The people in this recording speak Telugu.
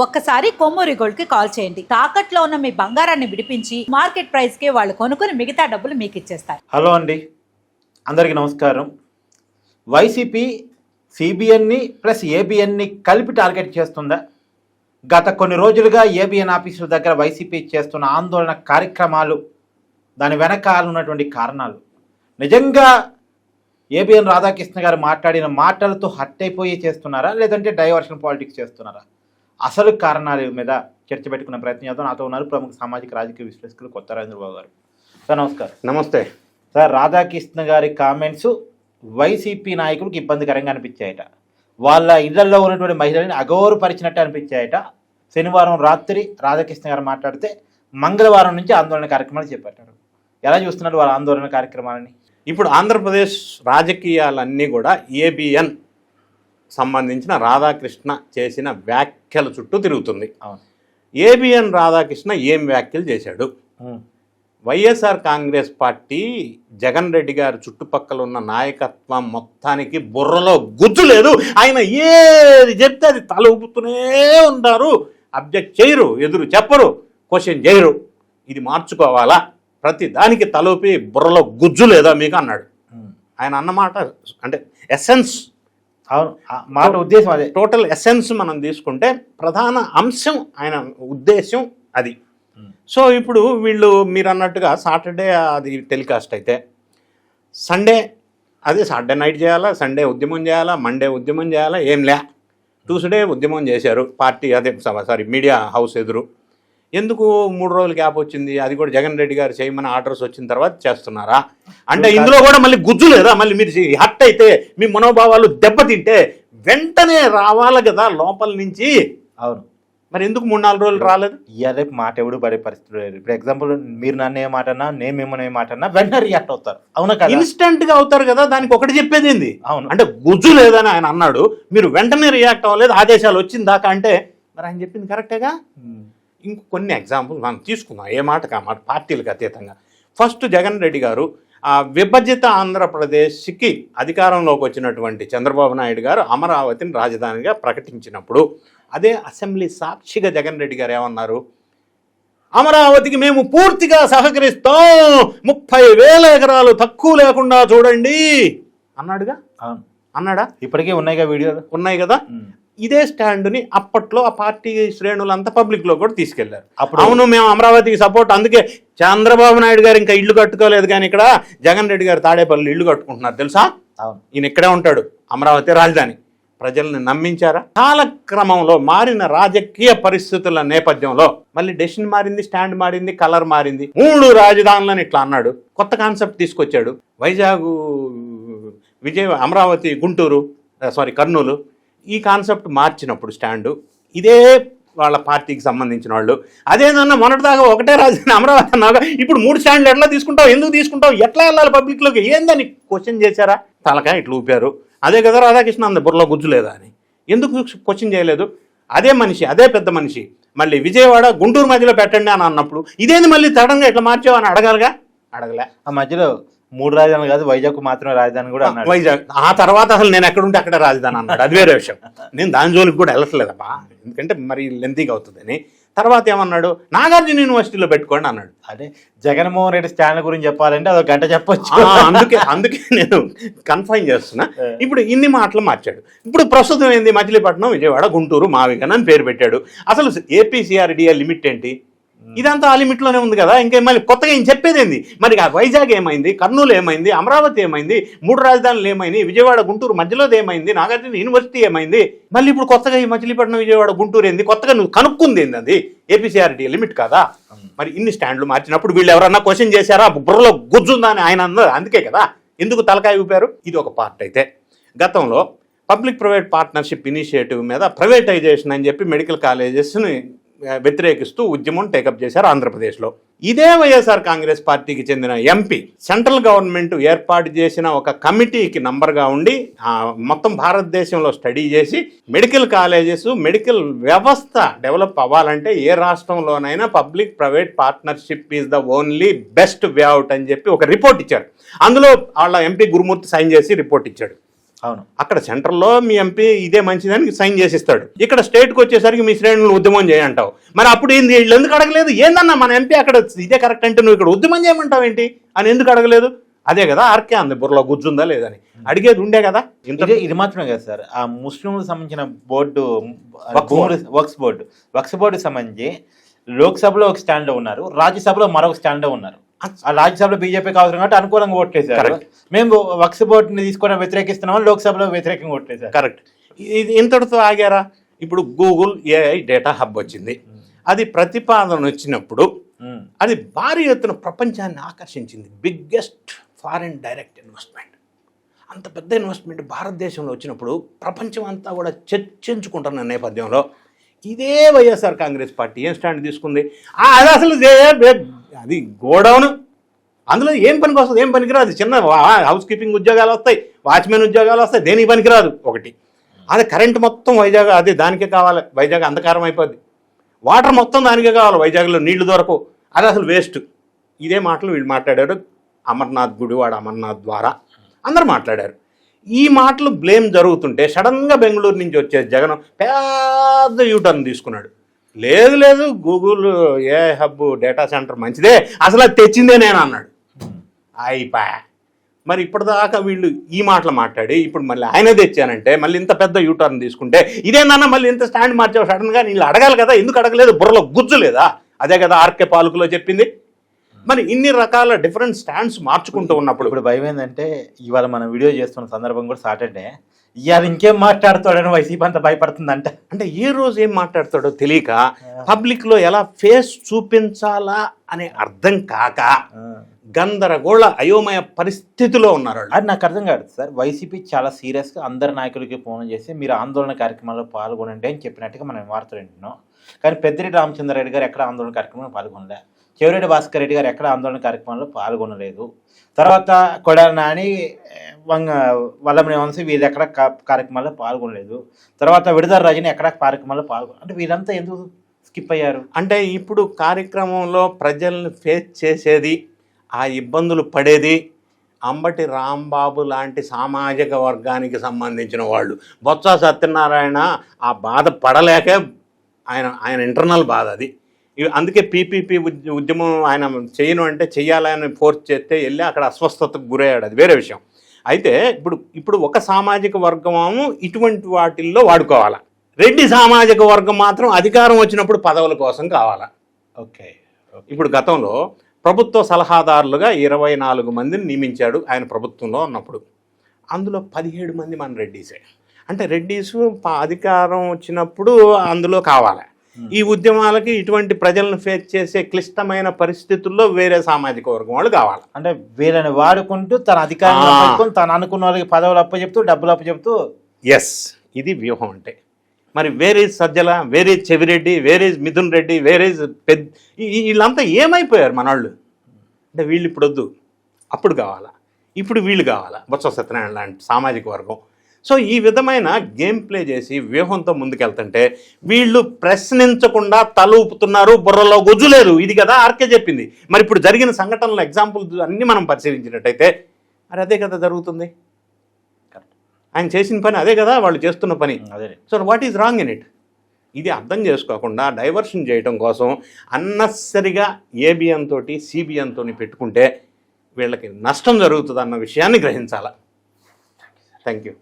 ఒక్కసారి కొమ్మూరి గోల్డ్ కి కాల్ చేయండి. తాకట్లో ఉన్న మీ బంగారాన్ని విడిపించి మార్కెట్ ప్రైస్ కి వాళ్ళు కొనుక్కుని మిగతా డబ్బులు మీకు ఇచ్చేస్తారు. హలో అండి, అందరికీ నమస్కారం. వైసీపీ సిబిఎన్ని ప్లస్ ఏబిఎన్ని కలిపి టార్గెట్ చేస్తుందా? గత కొన్ని రోజులుగా ఏబిఎన్ ఆఫీసుల దగ్గర వైసీపీ చేస్తున్న ఆందోళన కార్యక్రమాలు, దాని వెనకాల ఉన్నటువంటి కారణాలు, నిజంగా ఏబిఎన్ రాధాకృష్ణ గారు మాట్లాడిన మాటలతో హర్ట్ అయిపోయి చేస్తున్నారా, లేదంటే డైవర్షన్ పాలిటిక్స్ చేస్తున్నారా? అసలు కారణాల మీద చర్చ పెట్టుకునే ప్రయత్నం చేద్దాం. నాతో ఉన్నారు ప్రముఖ సామాజిక రాజకీయ విశ్లేషకులు కొత్త రాజేంద్రబాబు గారు. సార్ నమస్కారం. నమస్తే సార్, రాధాకృష్ణ గారి కామెంట్స్ వైసీపీ నాయకులకు ఇబ్బందికరంగా అనిపించాయట. వాళ్ళ ఇళ్లలో ఉన్నటువంటి మహిళల్ని అగౌరవపరిచినట్టు అనిపించాయట. శనివారం రాత్రి రాధాకృష్ణ గారు మాట్లాడితే మంగళవారం నుంచి ఆందోళన కార్యక్రమాలు చేపట్టారు. ఎలా చూస్తున్నారు వాళ్ళ ఆందోళన కార్యక్రమాలని? ఇప్పుడు ఆంధ్రప్రదేశ్ రాజకీయాలన్నీ కూడా ఏబిఎన్ సంబంధించిన రాధాకృష్ణ చేసిన వ్యాఖ్యల చుట్టూ తిరుగుతుంది. ఏబిఎన్ రాధాకృష్ణ ఏం వ్యాఖ్యలు చేశాడు? వైఎస్ఆర్ కాంగ్రెస్ పార్టీ జగన్ రెడ్డి గారి చుట్టుపక్కల ఉన్న నాయకత్వం మొత్తానికి బుర్రలో గుజ్జు లేదు. ఆయన ఏది చెప్తే అది తల ఊపుతూనే ఉంటారు. అబ్జెక్ట్ చేయరు, ఎదురు చెప్పరు, క్వశ్చన్ చేయరు. ఇది మార్చుకోవాలా? ప్రతి దానికి తలూపి బుర్రలో గుజ్జు లేదా మీకు అన్నాడు. ఆయన అన్నమాట అంటే ఎసెన్స్, మాట ఉద్దేశం అదే. టోటల్ ఎసెన్స్ మనం తీసుకుంటే ప్రధాన అంశం ఆయన ఉద్దేశం అది. సో ఇప్పుడు వీళ్ళు మీరు అన్నట్టుగా సాటర్డే అది టెలికాస్ట్ అయితే సండే అదే సాటర్డే నైట్ చేయాలా, సండే ఉద్యమం చేయాలా, మండే ఉద్యమం చేయాలా, ఏం లే. ట్యూస్డే ఉద్యమం చేశారు పార్టీ అదే మీడియా హౌస్ ఎదురు. ఎందుకు 3 రోజులు గ్యాప్ వచ్చింది? అది కూడా జగన్ రెడ్డి గారు చేయమని ఆర్డర్స్ వచ్చిన తర్వాత చేస్తున్నారా? అంటే ఇందులో కూడా మళ్ళీ గుజ్జు లేదా? మళ్ళీ మీరు హట్ అయితే, మీ మనోభావాలు దెబ్బతింటే వెంటనే రావాలి కదా లోపల నుంచి. అవును, మరి ఎందుకు 3-4 రోజులు రాలేదు? రేపు మాట ఎవడు పడే పరిస్థితి లేదు. ఇప్పుడు ఎగ్జాంపుల్, మీరు నన్ను ఏ మాట అన్నా, నేను మిమ్మల్ని ఏ మాట అన్నా వెంటనే రియాక్ట్ అవుతారు. అవునా కదా? ఇన్స్టెంట్ గా అవుతారు కదా. దానికి ఒకటి చెప్పేది ఏంది? అవును, అంటే గుజ్జు లేదని ఆయన అన్నాడు, మీరు వెంటనే రియాక్ట్ అవ్వలేదు, ఆదేశాలు వచ్చిన దాకా. అంటే మరి ఆయన చెప్పింది కరెక్టేగా. ఇంకొన్ని ఎగ్జాంపుల్ మనం తీసుకుందాం, ఏ మాట మాట పార్టీలకు అతీతంగా. ఫస్ట్ జగన్ రెడ్డి గారు విభజిత ఆంధ్రప్రదేశ్కి అధికారంలోకి వచ్చినటువంటి చంద్రబాబు నాయుడు గారు అమరావతిని రాజధానిగా ప్రకటించినప్పుడు అదే అసెంబ్లీ సాక్షిగా జగన్ రెడ్డి గారు ఏమన్నారు? అమరావతికి మేము పూర్తిగా సహకరిస్తాం, 30,000 ఎకరాలు తక్కువ లేకుండా చూడండి అన్నాడుగా. అన్నాడా? ఇప్పటికే ఉన్నాయిగా, వీడియోలు ఉన్నాయి కదా. ఇదే స్టాండ్ని అప్పట్లో ఆ పార్టీ శ్రేణులంతా పబ్లిక్లో కూడా తీసుకెళ్లారు. అవును, మేము అమరావతికి సపోర్ట్, అందుకే చంద్రబాబు నాయుడు గారు ఇంకా ఇల్లు కట్టుకోలేదు, కానీ ఇక్కడ జగన్ రెడ్డి గారు తాడేపల్లి ఇల్లు కట్టుకుంటున్నారు తెలుసా. ఈయన ఇక్కడే ఉంటాడు, అమరావతి రాజధాని. ప్రజల్ని నమ్మించారా? కాలక్రమంలో మారిన రాజకీయ పరిస్థితుల నేపథ్యంలో మళ్ళీ డెసిషన్ మారింది, స్టాండ్ మారింది, కలర్ మారింది. 3 రాజధానులను ఇట్లా అన్నాడు. కొత్త కాన్సెప్ట్ తీసుకొచ్చాడు. వైజాగ్, అమరావతి, గుంటూరు, కర్నూలు, ఈ కాన్సెప్ట్ మార్చినప్పుడు స్టాండు ఇదే వాళ్ళ పార్టీకి సంబంధించిన వాళ్ళు. అదేదన్నా మొన్నటిదాకా ఒకటే రాజధాని అమరావతి అన్నాగా, ఇప్పుడు 3 స్టాండ్లు ఎట్లా తీసుకుంటావు, ఎందుకు తీసుకుంటావు, ఎట్లా వెళ్ళాలి పబ్లిక్లోకి, ఏందని క్వశ్చన్ చేశారా? తలకాయ ఇట్లా ఊపారు. అదే కదా రాధాకృష్ణ అంద బుర్రలో గుజ్జు లేదా అని ఎందుకు క్వశ్చన్ చేయలేదు? అదే మనిషి, అదే పెద్ద మనిషి మళ్ళీ విజయవాడ గుంటూరు మధ్యలో పెట్టండి అని అన్నప్పుడు ఇదేంది మళ్ళీ సడన్గా ఇట్లా మార్చావు అని అడగాలిగా. అడగలే. ఆ మధ్యలో 3 రాజధానులు కాదు, వైజాగ్ మాత్రమే రాజధాని కూడా అన్నాడు. వైజాగ్ ఆ తర్వాత అసలు నేను ఎక్కడుంటే అక్కడ రాజధాని అన్నాడు. అది వేరే విషయం. నేను దాని జోలికి కూడా వెళ్ళట్లేదబ్బా, ఎందుకంటే మరి లెంతీగా అవుతుందని. తర్వాత ఏమన్నాడు? నాగార్జున యూనివర్సిటీలో పెట్టుకోండి అన్నాడు. అదే జగన్మోహన్ రెడ్డి స్టాండ్ గురించి చెప్పాలంటే అదొక గంట చెప్పొచ్చు. అందుకే నేను కన్ఫైన్ చేస్తున్నా. ఇప్పుడు ఇన్ని మాటలు మార్చాడు. ఇప్పుడు ప్రస్తుతం ఏంది? మచిలీపట్నం, విజయవాడ, గుంటూరు, మావిగన్ అని పేరు పెట్టాడు. అసలు ఏపీసీఆర్డీఏ లిమిట్ ఏంటి? ఇదంతా ఆ లిమిట్లోనే ఉంది కదా. ఇంకే మళ్ళీ కొత్తగా ఏం చెప్పేది ఏంది? మరి వైజాగ్ ఏమైంది, కర్నూలు ఏమైంది, అమరావతి ఏమైంది, 3 రాజధానులు ఏమైంది, విజయవాడ గుంటూరు మధ్యలోది ఏమైంది, నాగార్జున యూనివర్సిటీ ఏమైంది, మళ్ళీ ఇప్పుడు కొత్తగా ఈ మచిలీపట్నం, విజయవాడ, గుంటూరు ఏంది? కొత్తగా నువ్వు కనుక్కుంది ఏంది? అది ఏపీసీఆర్డీ లిమిట్ కాదా? మరి ఇన్ని స్టాండ్లు మార్చినప్పుడు వీళ్ళు ఎవరన్నా క్వశ్చన్ చేశారా? బుర్రలో గుజ్జుందా అని ఆయన అన్నారు. అందుకే కదా ఎందుకు తలకాయ ఊపారు. ఇది ఒక పార్ట్ అయితే, గతంలో పబ్లిక్ ప్రైవేట్ పార్ట్నర్షిప్ ఇనిషియేటివ్ మీద ప్రైవేటైజేషన్ అని చెప్పి మెడికల్ కాలేజెస్ని వ్యతిరేకిస్తూ ఉద్యమం టేకప్ చేశారు ఆంధ్రప్రదేశ్లో. ఇదే వైఎస్ఆర్ కాంగ్రెస్ పార్టీకి చెందిన ఎంపీ సెంట్రల్ గవర్నమెంట్ ఏర్పాటు చేసిన ఒక కమిటీకి నంబర్గా ఉండి మొత్తం భారతదేశంలో స్టడీ చేసి మెడికల్ కాలేజెస్, మెడికల్ వ్యవస్థ డెవలప్ అవ్వాలంటే ఏ రాష్ట్రంలోనైనా public private partnership is the only best way out అని చెప్పి ఒక రిపోర్ట్ ఇచ్చారు. అందులో వాళ్ళ ఎంపీ గురుమూర్తి సైన్ చేసి రిపోర్ట్ ఇచ్చాడు. అవును. అక్కడ సెంట్రల్లో మీ ఎంపీ ఇదే మంచిదని సైన్ చేసిస్తాడు, ఇక్కడ స్టేట్కి వచ్చేసరికి మీ శ్రేణులు ఉద్యమం చేయంటావు. మరి అప్పుడు ఏంది వీళ్ళు ఎందుకు అడగలేదు? ఏందన్నా మన ఎంపీ అక్కడ ఇదే కరెక్ట్ అంటే నువ్వు ఇక్కడ ఉద్యమం చేయమంటావు ఏంటి అని ఎందుకు అడగలేదు? అదే కదా ఆర్కే అంది, బుర్రలో గుజ్జుందా లేదని అడిగేది ఉండే కదా. ఇది మాత్రమే కదా సార్, ఆ ముస్లింలకు సంబంధించిన బోర్డు వక్స్ బోర్డు సంబంధించి లోక్సభలో ఒక స్టాండ్ లో ఉన్నారు, రాజ్యసభలో మరొక స్టాండ్ లో ఉన్నారు. ఆ రాజ్యసభలో బీజేపీకి అవసరం కాబట్టి అనుకూలంగా ఓట్లేసారు. మేము వక్స్ బోర్డుని తీసుకొని వ్యతిరేకిస్తున్నామని లోక్సభలో వ్యతిరేకంగా ఓట్లేసారు. కరెక్ట్. ఇది ఇంతటితో ఆగారా? ఇప్పుడు గూగుల్ ఏఐ డేటా హబ్ వచ్చింది, అది ప్రతిపాదన వచ్చినప్పుడు అది భారీ ఎత్తున ప్రపంచాన్ని ఆకర్షించింది. బిగ్గెస్ట్ ఫారిన్ డైరెక్ట్ ఇన్వెస్ట్మెంట్, అంత పెద్ద ఇన్వెస్ట్మెంట్ భారతదేశంలో వచ్చినప్పుడు ప్రపంచం అంతా కూడా చర్చించుకుంటున్న నేపథ్యంలో ఇదే వైఎస్ఆర్ కాంగ్రెస్ పార్టీ ఏం స్టాండ్ తీసుకుంది? అది అసలు అది గోడౌన్, అందులో ఏం పనికి వస్తుంది? ఏం పనికిరాదు. చిన్న హౌస్ కీపింగ్ ఉద్యోగాలు వస్తాయి, వాచ్మెన్ ఉద్యోగాలు వస్తాయి, దేనికి పనికిరాదు. ఒకటి అది కరెంట్ మొత్తం వైజాగ్ అది దానికే కావాలి, వైజాగ్ అంధకారం అయిపోద్ది. వాటర్ మొత్తం దానికే కావాలి, వైజాగ్లో నీళ్లు దొరకవు, అది అసలు వేస్ట్. ఇదే మాటలు వీళ్ళు మాట్లాడారు. అమర్నాథ్ గుడివాడ అమర్నాథ్ ద్వారా అందరు మాట్లాడారు. ఈ మాటలు బ్లేమ్ జరుగుతుంటే సడన్గా బెంగళూరు నుంచి వచ్చే జగన్ పెద్ద యూటర్న్ తీసుకున్నాడు. లేదు Google AI hub data centre మంచిదే, అసలు అది తెచ్చిందే నేను అన్నాడు. అయిపోయా. మరి ఇప్పటిదాకా వీళ్ళు ఈ మాటలు మాట్లాడి ఇప్పుడు మళ్ళీ ఆయనే తెచ్చానంటే మళ్ళీ ఇంత పెద్ద యూటర్న్ తీసుకుంటే ఇదేందన్నా మళ్ళీ ఇంత స్టాండ్ మార్చావు సడన్గా? నీళ్ళు అడగాలి కదా, ఎందుకు అడగలేదు? బుర్రలో గుజ్జు లేదా? అదే కదా ఆర్కే పాలకులో చెప్పింది. మరి ఇన్ని రకాల డిఫరెంట్ స్టాండ్స్ మార్చుకుంటూ ఉన్నప్పుడు ఇప్పుడు భయం ఏంటంటే ఇవాళ మనం వీడియో చేస్తున్న సందర్భం కూడా సాటర్డే, ఇవాళ ఇంకేం మాట్లాడుతాడని వైసీపీ అంత భయపడుతుందంట. అంటే ఏ రోజు ఏం మాట్లాడతాడో తెలియక పబ్లిక్లో ఎలా ఫేస్ చూపించాలా అనే అర్థం కాక గందరగోళ అయోమయ పరిస్థితిలో ఉన్నారు. అది నాకు అర్థం కాదు సార్. వైసీపీ చాలా సీరియస్గా అందరి నాయకులకి ఫోన్ చేసి మీరు ఆందోళన కార్యక్రమాల్లో పాల్గొనండి అని చెప్పినట్టుగా మనం వార్తలు వింటున్నాం. కానీ పెద్దిరెడ్డి రామచంద్రారెడ్డి గారు ఎక్కడ ఆందోళన కార్యక్రమంలో పాల్గొనలే, చెవిరెడ్డి భాస్కర్ రెడ్డి గారు ఎక్కడ ఆందోళన కార్యక్రమంలో పాల్గొనలేదు, తర్వాత కొడాలి నాని వల్లభనేని వంశీ వీళ్ళు ఎక్కడ కార్యక్రమాల్లో పాల్గొనలేదు, తర్వాత విడుదల రజని ఎక్కడ కార్యక్రమాల్లో అంటే వీళ్ళంతా ఎందుకు స్కిప్ అయ్యారు? అంటే ఇప్పుడు కార్యక్రమంలో ప్రజల్ని ఫేస్ చేసేది, ఆ ఇబ్బందులు పడేది అంబటి రాంబాబు లాంటి సామాజిక వర్గానికి సంబంధించిన వాళ్ళు. బొత్స సత్యనారాయణ ఆ బాధ పడలేకే ఆయన ఇంటర్నల్ బాధ అది. అందుకే పీపీపీ ఉద్యమం ఆయన చేయను అంటే చెయ్యాలని ఫోర్స్ చేస్తే వెళ్ళి అక్కడ అస్వస్థతకు గురయ్యాడు, అది వేరే విషయం. అయితే ఇప్పుడు ఒక సామాజిక వర్గము ఇటువంటి వాటిల్లో వాడుకోవాలా, రెడ్డి సామాజిక వర్గం మాత్రం అధికారం వచ్చినప్పుడు పదవుల కోసం కావాలా. ఓకే. ఇప్పుడు గతంలో ప్రభుత్వ సలహాదారులుగా 24 మందిని నియమించాడు ఆయన ప్రభుత్వంలో ఉన్నప్పుడు. అందులో 17 మంది మన రెడ్డీసే. అంటే రెడ్డీసు అధికారం వచ్చినప్పుడు అందులో కావాలి. ఈ ఉద్యమాలకి ఇటువంటి ప్రజలను ఫేస్ చేసే క్లిష్టమైన పరిస్థితుల్లో వేరే సామాజిక వర్గం వాళ్ళు కావాలి. అంటే వీళ్ళని వాడుకుంటూ తన అధికారం తను అనుకున్న వాళ్ళకి పదవులు అప్పచెప్తూ డబ్బులు అప్పచెప్తూ. ఎస్, ఇది వ్యూహం. అంటే మరి వేరేజ్ సజ్జల, వేరేజ్ చెవిరెడ్డి, వేరేజ్ మిథున్ రెడ్డి, వేరేజ్ వీళ్ళంతా ఏమైపోయారు మన వాళ్ళు? అంటే వీళ్ళు ఇప్పుడు వద్దు, అప్పుడు కావాలా, ఇప్పుడు వీళ్ళు కావాలా, బొత్స సత్యనారాయణ లాంటి సామాజిక వర్గం. సో ఈ విధమైన గేమ్ ప్లే చేసి వ్యూహంతో ముందుకెళ్తుంటే వీళ్ళు ప్రశ్నించకుండా తల ఊపుతున్నారు, బుర్రలో గుజ్జు లేదు. ఇది కదా ఆర్కే చెప్పింది. మరి ఇప్పుడు జరిగిన సంఘటనల ఎగ్జాంపుల్స్ అన్నీ మనం పరిశీలించినట్టయితే మరి అదే కదా జరుగుతుంది. ఆయన చేసిన పని అదే కదా, వాళ్ళు చేస్తున్న పని అదే. So what is wrong in it? ఇది అర్థం చేసుకోకుండా డైవర్షన్ చేయడం కోసం అన్నెసరిగా ఏబిఎన్ తోటి సిబిఎన్ తోని పెట్టుకుంటే వీళ్ళకి నష్టం జరుగుతుంది అన్న విషయాన్ని గ్రహించాలి. Thank you.